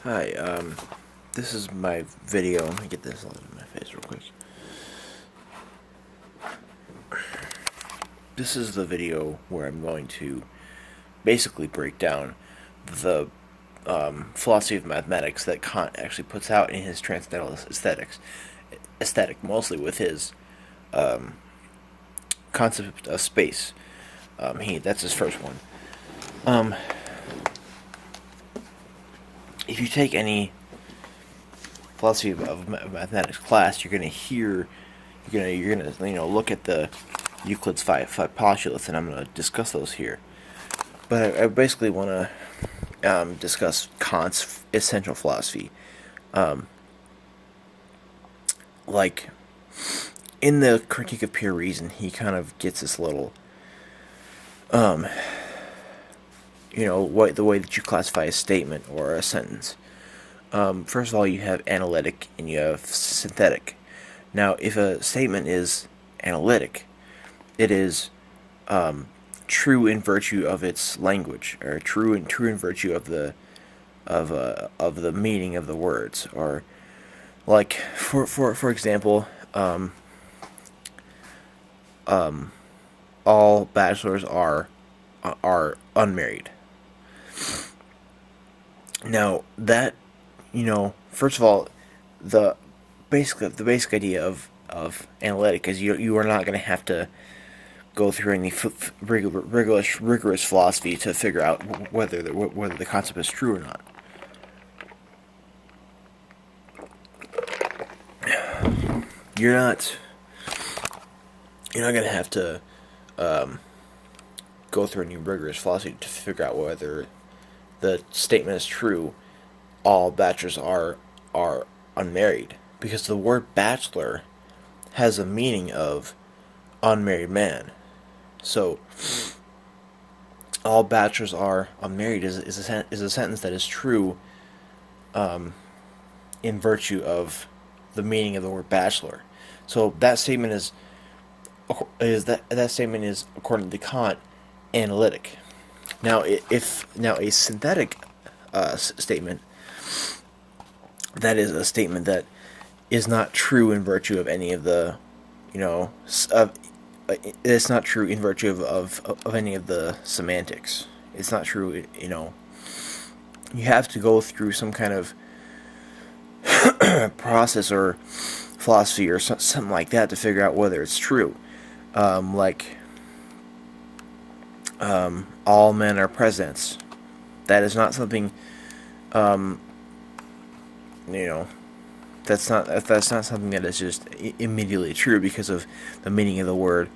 Hi, this is my video. Let me get this out of my face real quick. This is the video where I'm going to basically break down the philosophy of mathematics that Kant actually puts out in his Transcendental Aesthetic, mostly with his concept of space. That's his first one. If you take any philosophy of mathematics class, you're gonna look at the Euclids five postulates, and I'm gonna discuss those here. But I basically want to discuss Kant's essential philosophy. Like in the Critique of Pure Reason, he kind of gets this little, the way that you classify a statement or a sentence. First of all, you have analytic and you have synthetic. Now, if a statement is analytic, it is true in virtue of its language, or true in virtue of the meaning of the words, or like for example, all bachelors are unmarried. Now that first of all, the basic idea of analytic is you are not going to have to go through any rigorous philosophy to figure out whether the concept is true or not. You're not going to have to go through any rigorous philosophy to figure out whether the statement is true. All bachelors are unmarried, because the word bachelor has a meaning of unmarried man. So all bachelors are unmarried is a sentence that is true in virtue of the meaning of the word bachelor. So that statement is according to Kant analytic. Now, if a synthetic statement, that is a statement that is not true in virtue of any of the, it's not true in virtue of any of the semantics. It's not true, you have to go through some kind of process or philosophy or something like that to figure out whether it's true. All men are presidents. That is not something, that's not something that is just immediately true because of the meaning of the word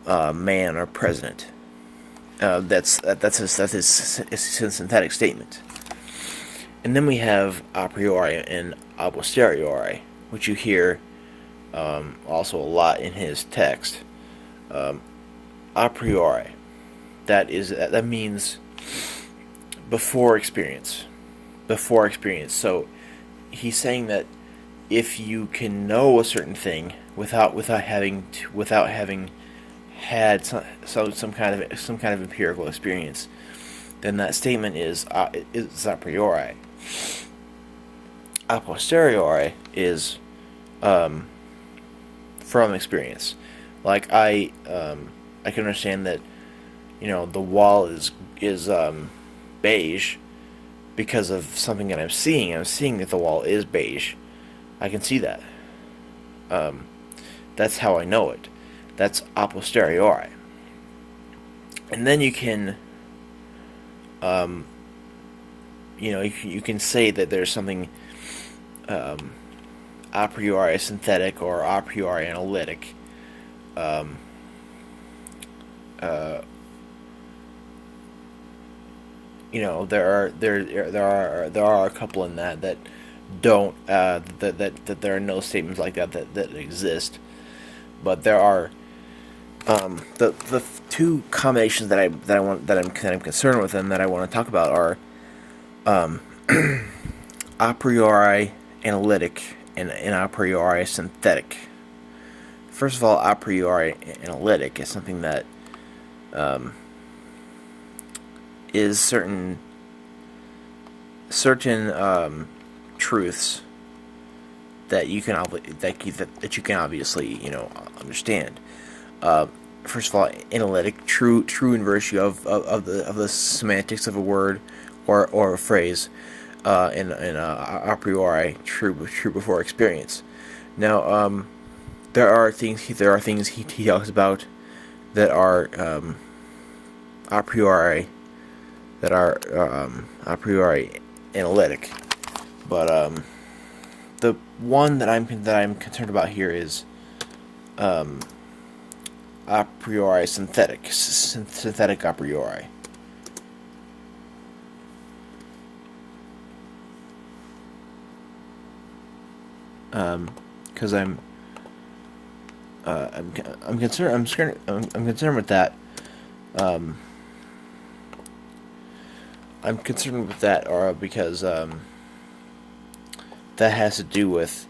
man or president. That's his synthetic statement. And then we have a priori and a posteriori, which you hear also a lot in his text. A priori, that means before experience. So he's saying that if you can know a certain thing without having had some kind of empirical experience, then that statement is a priori. A posteriori is from experience. Like I can understand that the wall is beige because of something that I'm seeing. I'm seeing that the wall is beige. I can see that. That's how I know it. That's a posteriori. And then you can, you can say that there's something a priori synthetic or a priori analytic. There are a couple in that don't that there are no statements like that exist, but there are the two combinations that I'm concerned with and that I want to talk about are a priori analytic and a priori synthetic. First of all, a priori analytic is something that is certain certain truths that you can that you can obviously understand. First of all, analytic, true in virtue of the semantics of a word or a phrase, and a priori, true before experience. Now, there are things he talks about that are a priori a priori analytic, but the one that I'm concerned about here is a priori synthetic a priori. Because I'm concerned with that. I'm concerned with that, because that has to do with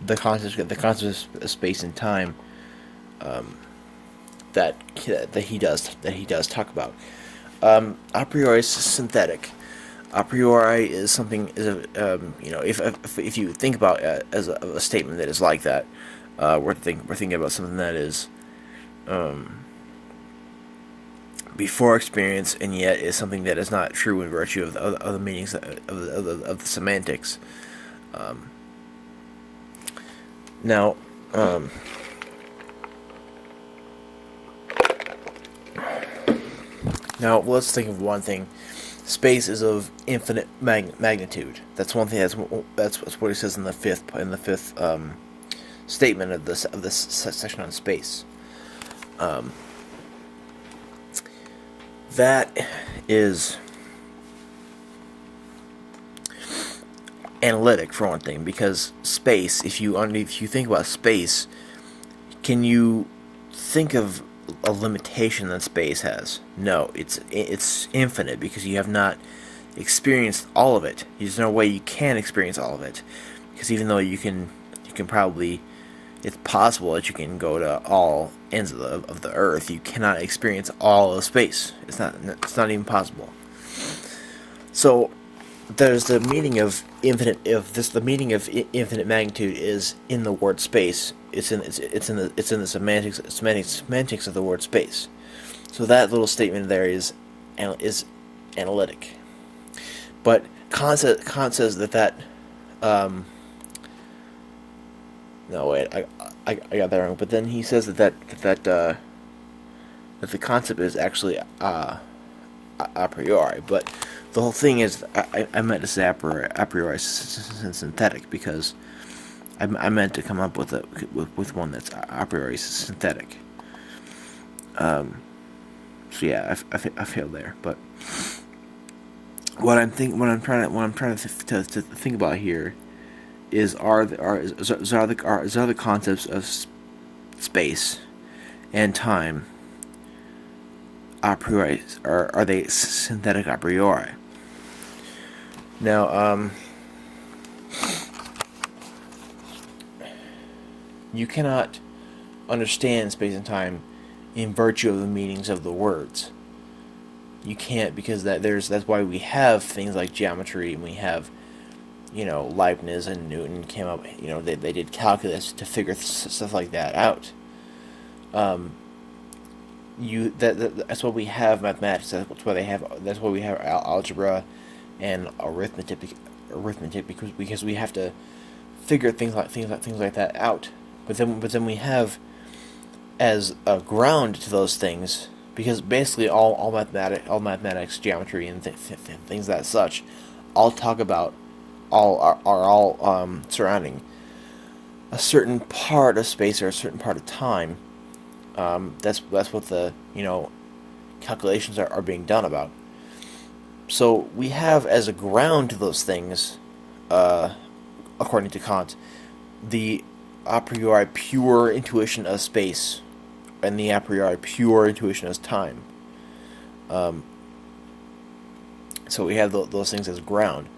the concept of space and time, that he does talk about. A priori is synthetic. A priori is something if you think about it as a statement that is like that, we're thinking about something that is before experience, and yet is something that is not true in virtue of the meanings of the semantics. Now, let's think of one thing. Space is of infinite magnitude. That's one thing. That's what he says in the fifth statement of this section on space. That is analytic, for one thing, because space. If you think about space, can you think of a limitation that space has? No, it's infinite, because you have not experienced all of it. There's no way you can experience all of it, because even though you can probably, it's possible that you can go to all ends of the earth, you cannot experience all of space. It's not even possible. So there's the meaning of infinite. The meaning of infinite magnitude is in the word space. It's in the semantics of the word space. So that little statement there is analytic. But Kant says that. No, wait, I got that wrong. But then he says that the concept is actually a priori. But the whole thing is, I meant to say a priori synthetic, because I meant to come up with one that's a priori synthetic. So yeah, I failed there. But what I'm trying to think about here is are the concepts of space and time a priori, are they synthetic a priori? Now, you cannot understand space and time in virtue of the meanings of the words. You can't, because that's why we have things like geometry, and we have, Leibniz and Newton came up, they did calculus to figure stuff like that out. That's why we have mathematics. That's why we have algebra and arithmetic, because we have to figure things like that out. But then we have, as a ground to those things, because basically all mathematics, geometry, and things that such, all talk about all surrounding a certain part of space or a certain part of time. That's what the calculations are being done about. So we have, as a ground to those things, according to Kant, the a priori pure intuition of space and the a priori pure intuition of time. So we have those things as ground,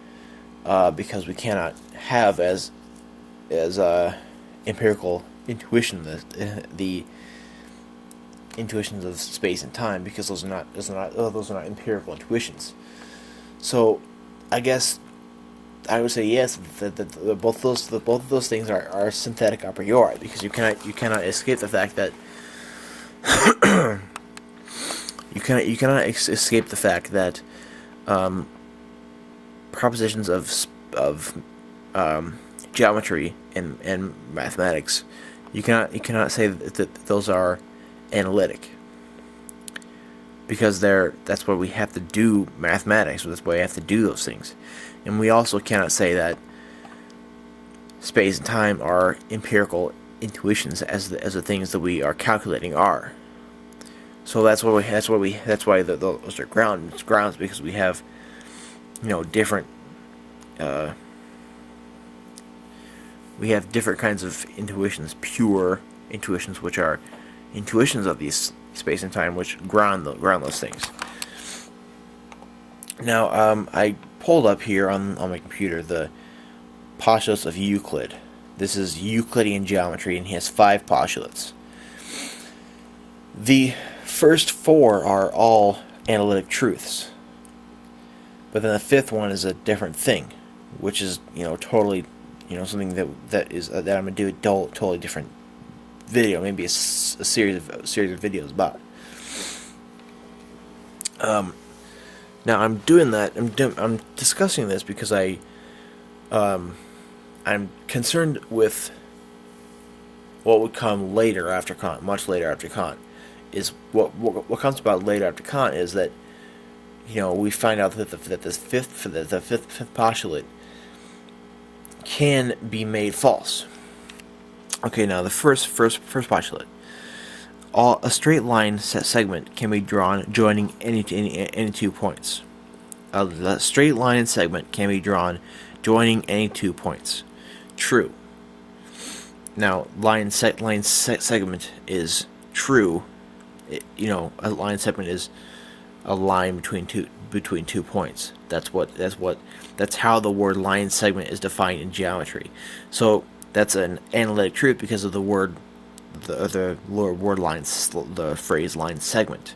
because we cannot have as empirical intuition the intuitions of space and time, because those are not empirical intuitions. So I guess I would say yes. That both of those things are synthetic a priori, because you cannot escape the fact that escape the fact that propositions of geometry and mathematics, you cannot say that those are analytic, because that's why we have to do mathematics. So that's why we have to do those things. And we also cannot say that space and time are empirical intuitions, as the things that we are calculating are. So that's why those are grounds, because we have different kinds of intuitions, pure intuitions, which are intuitions of these space and time, which ground those things. Now, I pulled up here on my computer the postulates of Euclid. This is Euclidean geometry, and he has 5 postulates. The first 4 are all analytic truths, but then the 5th one is a different thing, which is totally something that I'm gonna do a totally different video, maybe a series of videos about. Now I'm doing that. I'm discussing this because I'm concerned with what would come later after Kant, much later after Kant. Is what comes about later after Kant is that we find out that the fifth postulate can be made false. Okay, now the first postulate. A straight line segment can be drawn joining any 2 points. A straight line segment can be drawn joining any 2 points. True. Now, line segment is true. A line segment is a line between two points. That's how the word line segment is defined in geometry. So that's an analytic truth because of the word lines, the phrase line segment.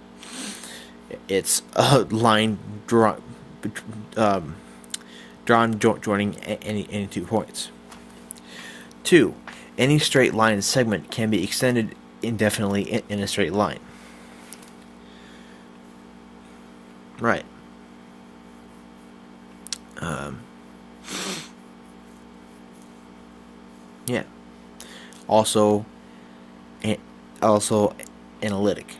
It's a line drawn joining any 2 points. 2. Any straight line segment can be extended indefinitely in a straight line. Right. Yeah. Also analytic.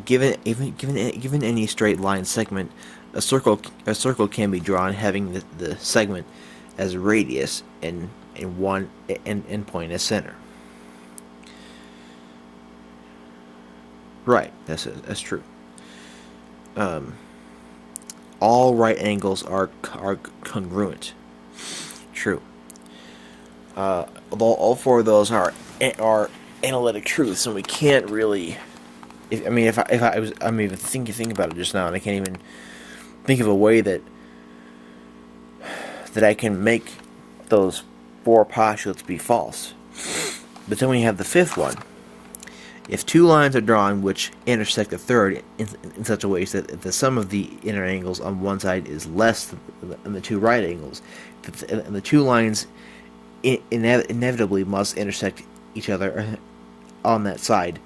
Given any straight line segment, a circle can be drawn having the segment as a radius and one endpoint as center. Right. That's true. All right angles are congruent. True. Although all 4 of those are analytic truths, and we can't really. I'm even thinking about it just now, and I can't even think of a way that I can make those 4 postulates be false. But then we have the 5th one. If 2 lines are drawn which intersect a third in such a way that the sum of the inner angles on one side is less than the 2 right angles, and the 2 lines inevitably must intersect each other on that side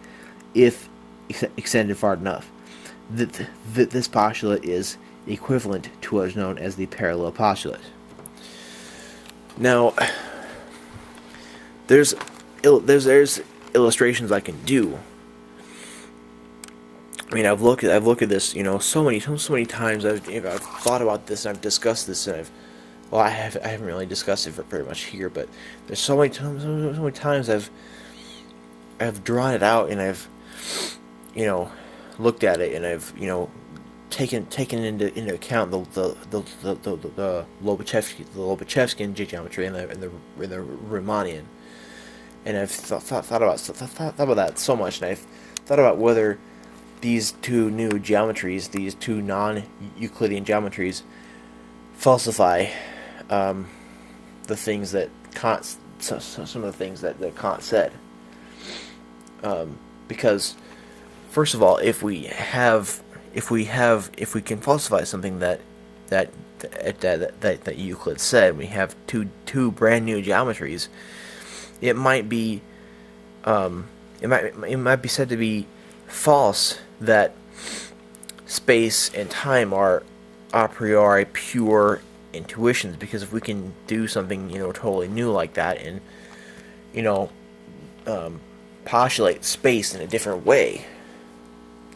if extended far enough. This postulate is equivalent to what is known as the parallel postulate. Now, there's illustrations I can do. I mean, I've looked at this, so many times. I've thought about this, and I've discussed this, and I haven't really discussed it very much here, but there's so many times I've drawn it out, and I've looked at it, and I've taken into account the Lobachevskian geometry and the Riemannian. And I've thought about that so much, and I've thought about whether these 2 new geometries, these 2 non-Euclidean geometries, falsify the things that Kant, some of the things that Kant said. Because, first of all, if we can falsify something that that Euclid said. We have two brand new geometries. It might be it might be said to be false that space and time are a priori pure intuitions, because if we can do something totally new like that and you know postulate space in a different way,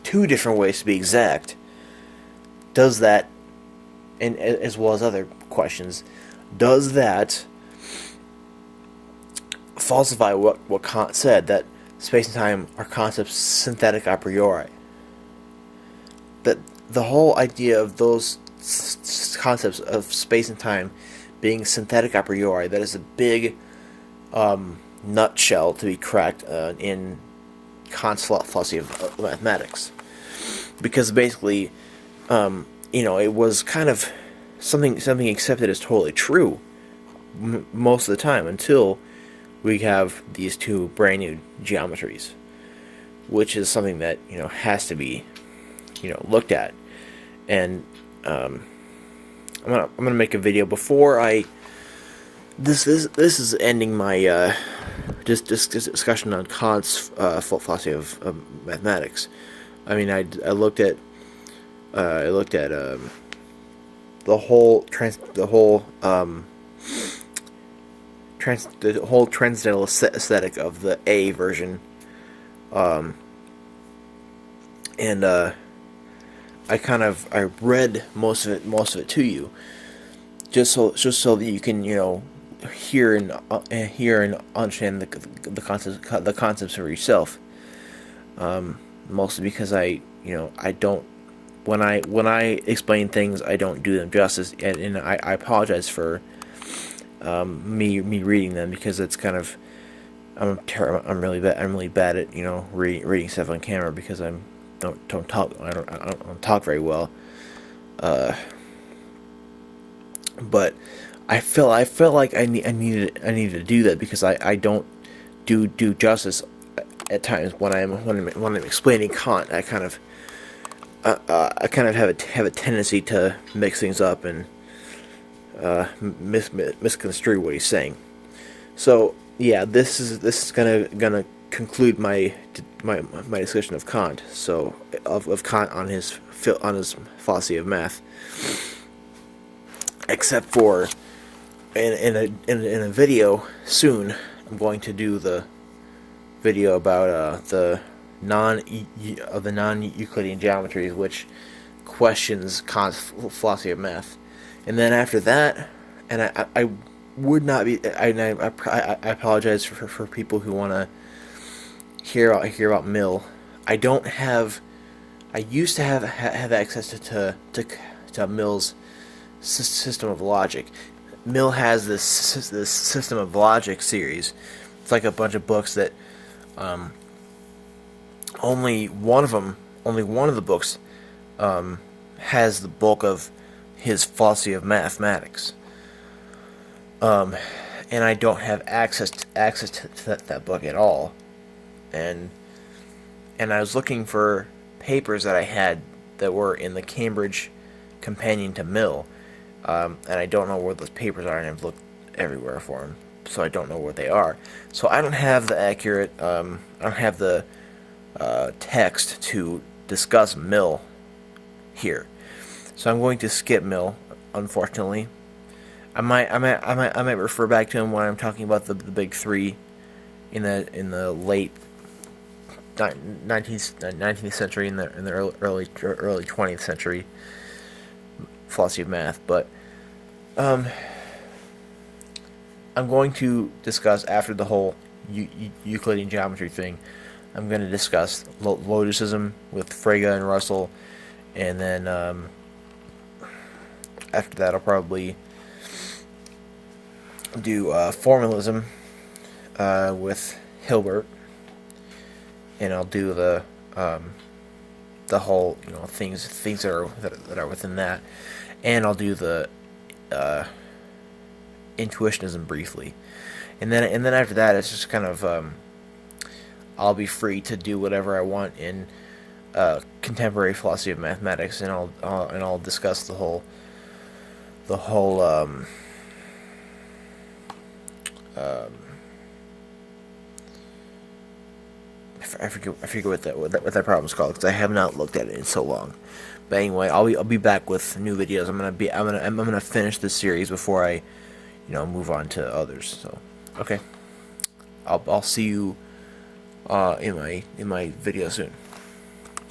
two different ways to be exact, does that, and as well as other questions, does that falsify what Kant said, that space and time are concepts synthetic a priori? That the whole idea of those concepts of space and time being synthetic a priori, that is a big nutshell to be cracked in Kant's philosophy of mathematics, because basically, it was kind of something accepted as totally true most of the time until we have these two brand new geometries, which is something that has to be looked at. And I'm gonna make a video before I. This is ending my just discussion on Kant's philosophy of mathematics. I mean, I looked at the whole transcendental aesthetic of the A version, and I read most of it to you, just so that you can hear and understand the concepts for yourself. Mostly because I don't, when I explain things, I don't do them justice, and I apologize for me reading them, because it's kind of I'm really bad at reading stuff on camera, because I don't talk very well. But I feel like I needed to do that, because I don't do justice at times when I'm explaining Kant. I kind of have a tendency to mix things up and misconstrue what he's saying. So yeah, this is gonna conclude my discussion of Kant. So of Kant on his philosophy of math. Except for in a video soon, I'm going to do the video about the non-Euclidean geometries, which questions Kant's philosophy of math. And then after that, and I would not be, I apologize for people who want to hear about Mill. I used to have access to Mill's system of logic. Mill has this system of logic series. It's like a bunch of books that only one of the books has the bulk of his philosophy of mathematics. And I don't have access to that book at all. And I was looking for papers that I had that were in the Cambridge Companion to Mill. And I don't know where those papers are, and I've looked everywhere for them, so I don't know where they are. So I don't have the accurate, I don't have the text to discuss Mill here. So I'm going to skip Mill, unfortunately. I might refer back to him when I'm talking about the big three in the late 19th century, in the early 20th century philosophy of math. But I'm going to discuss, after the whole Euclidean geometry thing, I'm going to discuss logicism with Frege and Russell, and then after that I'll probably do formalism with Hilbert, and I'll do the whole things that are within that, and I'll do the intuitionism briefly, and then after that it's just kind of I'll be free to do whatever I want in contemporary philosophy of mathematics, and I'll discuss the whole the whole I forget what that problem's called, because I have not looked at it in so long. But anyway, I'll be back with new videos. I'm gonna finish this series before I move on to others. So okay, I'll see you in my video soon.